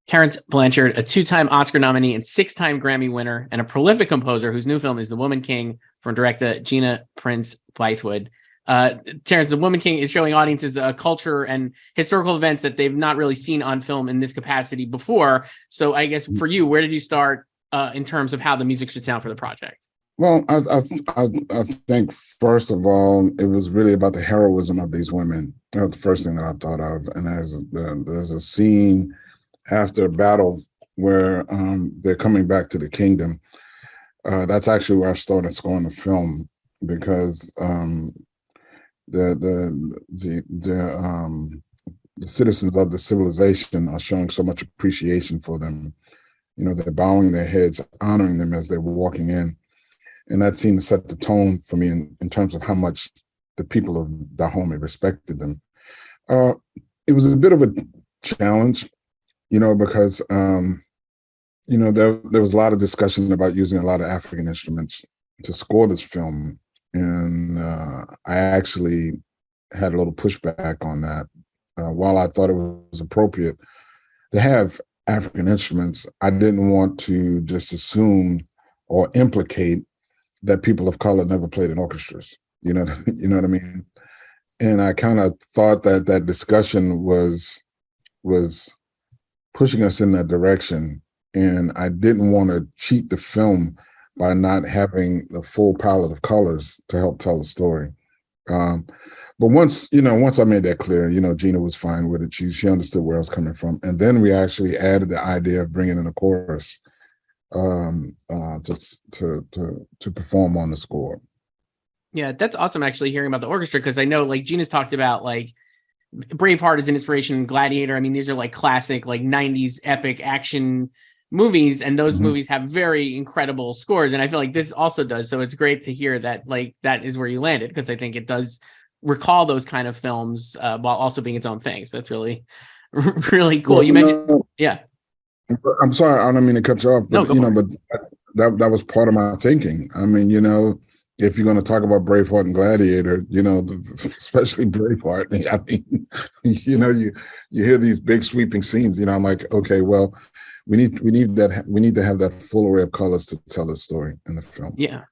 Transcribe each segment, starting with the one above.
Terence Blanchard, a two-time Oscar nominee and six-time Grammy winner, and a prolific composer whose new film is The Woman King from director Gina Prince Bythewood. Terence, The Woman King is showing audiences culture and historical events that they've not really seen on film in this capacity before. So I guess for you, where did you start in terms of how the music should sound for the project? Well, I think, first of all, it was really about the heroism of these women. That was the first thing that I thought of. And there's a scene after a battle where they're coming back to the kingdom. That's actually where I started scoring the film, because the citizens of the civilization are showing so much appreciation for them. You know, they're bowing their heads, honoring them as they're walking in. And that seemed to set the tone for me in terms of how much the people of Dahomey respected them. It was a bit of a challenge, you know, because, you know, there was a lot of discussion about using a lot of African instruments to score this film. And I actually had a little pushback on that. While I thought it was appropriate to have African instruments, I didn't want to just assume or implicate that people of color never played in orchestras. You know what I mean? And I kind of thought that discussion was pushing us in that direction. And I didn't want to cheat the film by not having the full palette of colors to help tell the story. But once I made that clear, you know, Gina was fine with it. She understood where I was coming from. And then we actually added the idea of bringing in a chorus just to perform on the score. Yeah, that's awesome actually hearing about the orchestra, because I know like Gina's talked about like Braveheart as an inspiration, Gladiator. I mean, these are like classic like 90s epic action movies, and those movies have very incredible scores, and I feel like this also does. So it's great to hear that like that is where you landed, because I think it does recall those kind of films while also being its own thing. So that's really really cool. Well, you mentioned yeah. I'm sorry, I don't mean to cut you off, but no, but that was part of my thinking. I mean, you know, if you're going to talk about Braveheart and Gladiator, you know, especially Braveheart, I mean, you know, you hear these big sweeping scenes. You know, I'm like, okay, well, we need to have that full array of colors to tell the story in the film. Yeah,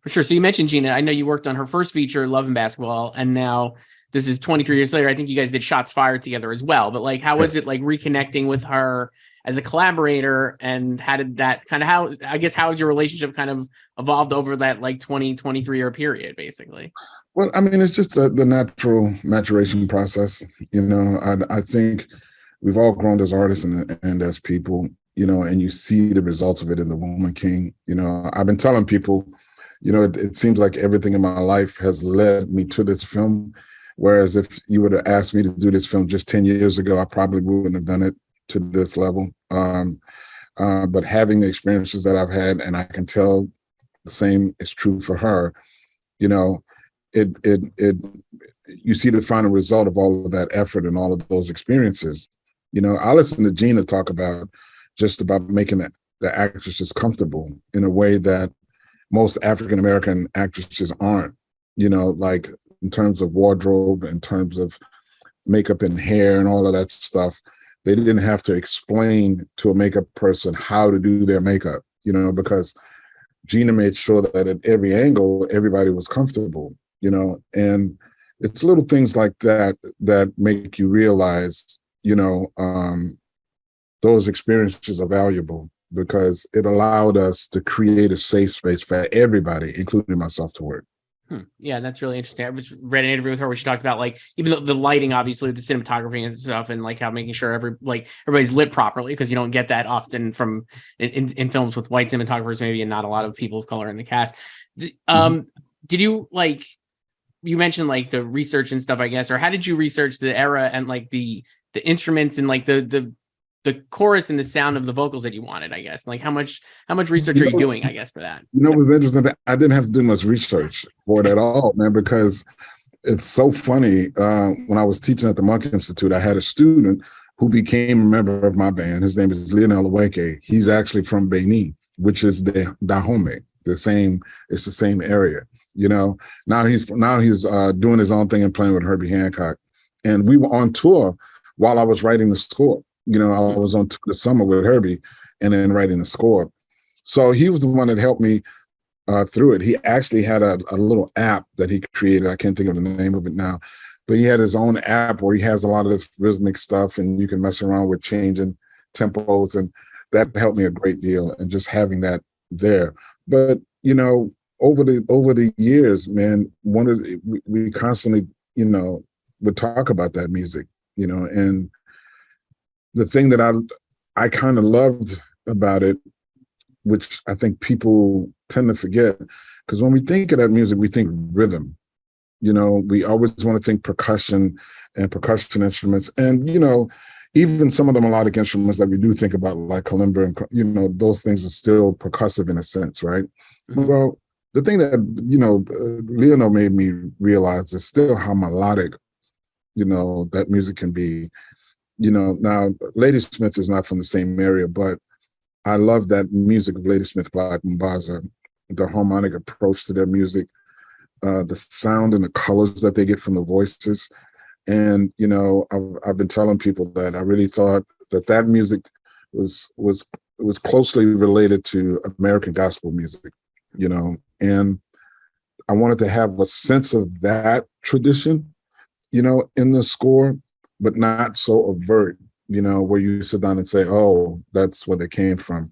for sure. So you mentioned Gina. I know you worked on her first feature, Love and Basketball, and now this is 23 years later. I think you guys did Shots Fired together as well. But like, how was it like reconnecting with her as a collaborator, and how did that how has your relationship kind of evolved over that like 23 year period, basically? Well, I mean, it's just the natural maturation process. You know, I think we've all grown as artists and as people, you know, and you see the results of it in The Woman King. You know, I've been telling people, you know, it seems like everything in my life has led me to this film. Whereas if you would have asked me to do this film just 10 years ago, I probably wouldn't have done it to this level. But having the experiences that I've had, and I can tell the same is true for her, you know, you see the final result of all of that effort and all of those experiences. You know, I listen to Gina talk about making the actresses comfortable in a way that most African-American actresses aren't, you know, like in terms of wardrobe, in terms of makeup and hair and all of that stuff. They didn't have to explain to a makeup person how to do their makeup, you know, because Gina made sure that at every angle, everybody was comfortable, you know, and it's little things like that that make you realize, you know, those experiences are valuable, because it allowed us to create a safe space for everybody, including myself, to work. Yeah, that's really interesting. I just read an interview with her where she talked about like even the lighting, obviously the cinematography and stuff, and like how making sure everybody's lit properly, because you don't get that often from in films with white cinematographers maybe, and not a lot of people of color in the cast. Did you like, you mentioned like the research and stuff, I guess, or how did you research the era and like the instruments and like the chorus and the sound of the vocals that you wanted, I guess? Like how much research are you doing, I guess, for that? You know, it was interesting. I didn't have to do much research for it at all, man, because it's so funny. When I was teaching at the Monk Institute, I had a student who became a member of my band. His name is Lionel Aweke. He's actually from Benin, which is the Dahomey. It's the same area. You know, now he's doing his own thing and playing with Herbie Hancock. And we were on tour while I was writing the score. I was on tour this summer with Herbie and then writing the score. So he was the one that helped me through it. He actually had a little app that he created. I can't think of the name of it now, but he had his own app where he has a lot of this rhythmic stuff and you can mess around with changing tempos. And that helped me a great deal. And just having that there. But, over the years, man, we constantly, would talk about that music, and the thing that I kind of loved about it, which I think people tend to forget, because when we think of that music, we think rhythm. We always want to think percussion and percussion instruments, and even some of the melodic instruments that we do think about, like kalimba, and those things are still percussive in a sense, right? Mm-hmm. Well, the thing that Leonel made me realize is still how melodic that music can be. Now Ladysmith is not from the same area, but I love that music of Ladysmith Black Mambaza, the harmonic approach to their music, the sound and the colors that they get from the voices. And I've been telling people that I really thought that music was closely related to American gospel music, and I wanted to have a sense of that tradition, in the score, but not so overt, where you sit down and say, oh, that's where they came from.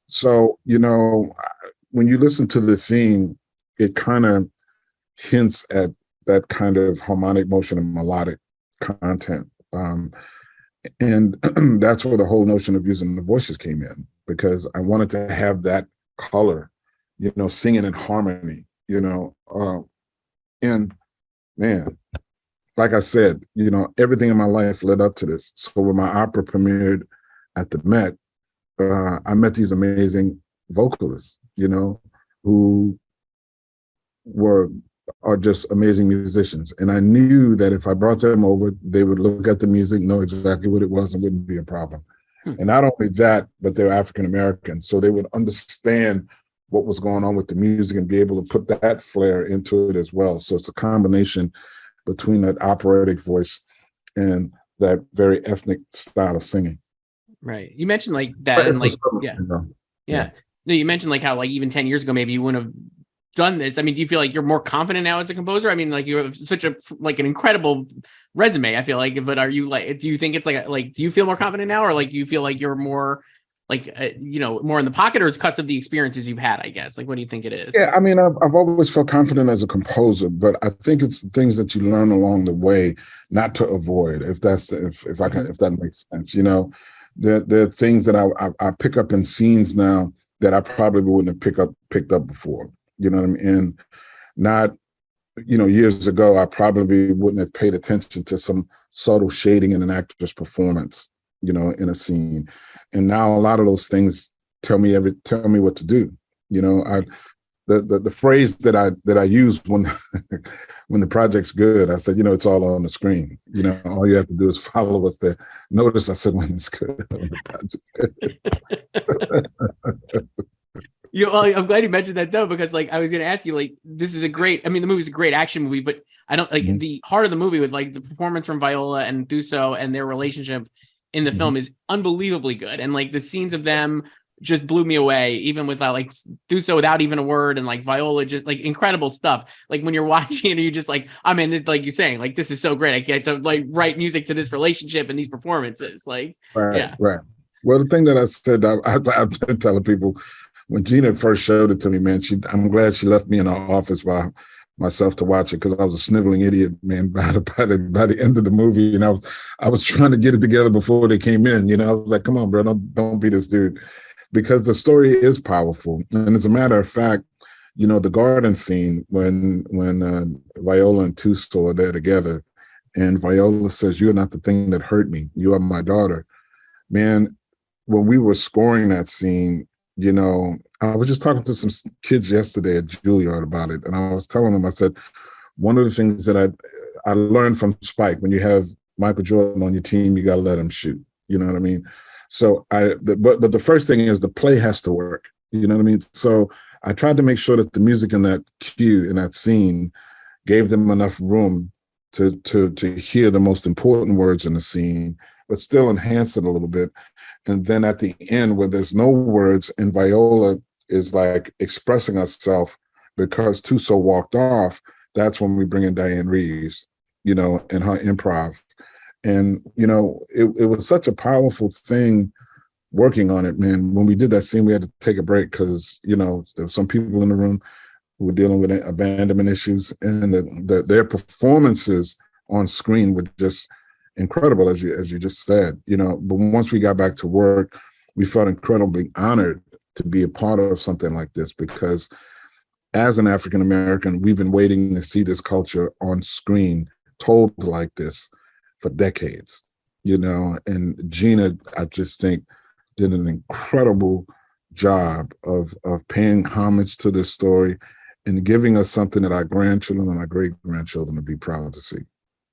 So, when you listen to the theme, it kind of hints at that kind of harmonic motion and melodic content. And that's where the whole notion of using the voices came in, because I wanted to have that color, singing in harmony, and man, like I said, everything in my life led up to this. So when my opera premiered at the Met, I met these amazing vocalists, who are just amazing musicians. And I knew that if I brought them over, they would look at the music, know exactly what it was, and wouldn't be a problem. And not only that, but they're African American. So they would understand what was going on with the music and be able to put that flair into it as well. So it's a combination between that operatic voice and that very ethnic style of singing. Right. You mentioned like that. And like, yeah. No, you mentioned like how like even 10 years ago, maybe you wouldn't have done this. I mean, do you feel like you're more confident now as a composer? I mean, like you have such an incredible resume, I feel like, but are you like, do you think it's do you feel more confident now, or like, do you feel like you're more like, more in the pocket, or it's because of the experiences you've had, I guess? Like, what do you think it is? Yeah, I mean, I've always felt confident as a composer, but I think it's things that you learn along the way, not to avoid, if that makes sense. There are things that I pick up in scenes now that I probably wouldn't have picked up before. You know what I mean? And not, years ago, I probably wouldn't have paid attention to some subtle shading in an actor's performance, in a scene. And now a lot of those things tell me what to do. The phrase that I use when when the project's good, I said, it's all on the screen. All you have to do is follow what's there. Notice I said when it's good. When the project's good. I'm glad you mentioned that though, because like I was going to ask you, like, this is the movie's a great action movie, but I don't like the heart of the movie with like the performance from Viola and Duso and their relationship in the film is unbelievably good. And like the scenes of them just blew me away, even with like Duso without even a word, and like Viola, just like incredible stuff. Like when you're watching it, you're just like, I mean, like you're saying, like, this is so great. I get to like write music to this relationship and these performances. Like, right. Well, the thing that I said, I've been telling people, when Gina first showed it to me, man, I'm glad she left me in her office by myself to watch it, because I was a sniveling idiot, man, by the end of the movie. And I was trying to get it together before they came in. I was like, come on, bro, don't be this dude. Because the story is powerful. And as a matter of fact, the garden scene when Viola and Tuso are there together, and Viola says, "You're not the thing that hurt me. You are my daughter." Man, when we were scoring that scene, I was just talking to some kids yesterday at Juilliard about it, and I was telling them, I said, one of the things that I learned from Spike, when you have Michael Jordan on your team, you got to let him shoot. You know what I mean? So but the first thing is the play has to work. You know what I mean? So I tried to make sure that the music in that cue, in that scene, gave them enough room to hear the most important words in the scene, but still enhance it a little bit. And then at the end, where there's no words and Viola is like expressing herself because Tuso walked off, that's when we bring in Diane Reeves, you know, and her improv. And, you know, it was such a powerful thing working on it, man. When we did that scene, we had to take a break because, you know, there were some people in the room who were dealing with abandonment issues, and their performances on screen were just incredible, as you just said, you know. But once we got back to work, we felt incredibly honored to be a part of something like this, because as an African American, we've been waiting to see this culture on screen told like this for decades, you know. And Gina, I just think, did an incredible job of paying homage to this story and giving us something that our grandchildren and our great-grandchildren would be proud to see.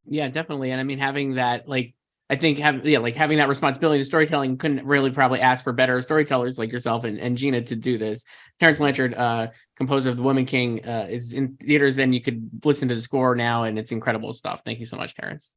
Yeah, definitely. And I mean, having that, like, I think having that responsibility to storytelling, couldn't really probably ask for better storytellers like yourself and Gina to do this. Terence Blanchard, composer of The Woman King, is in theaters, and you could listen to the score now, and it's incredible stuff. Thank you so much, Terence.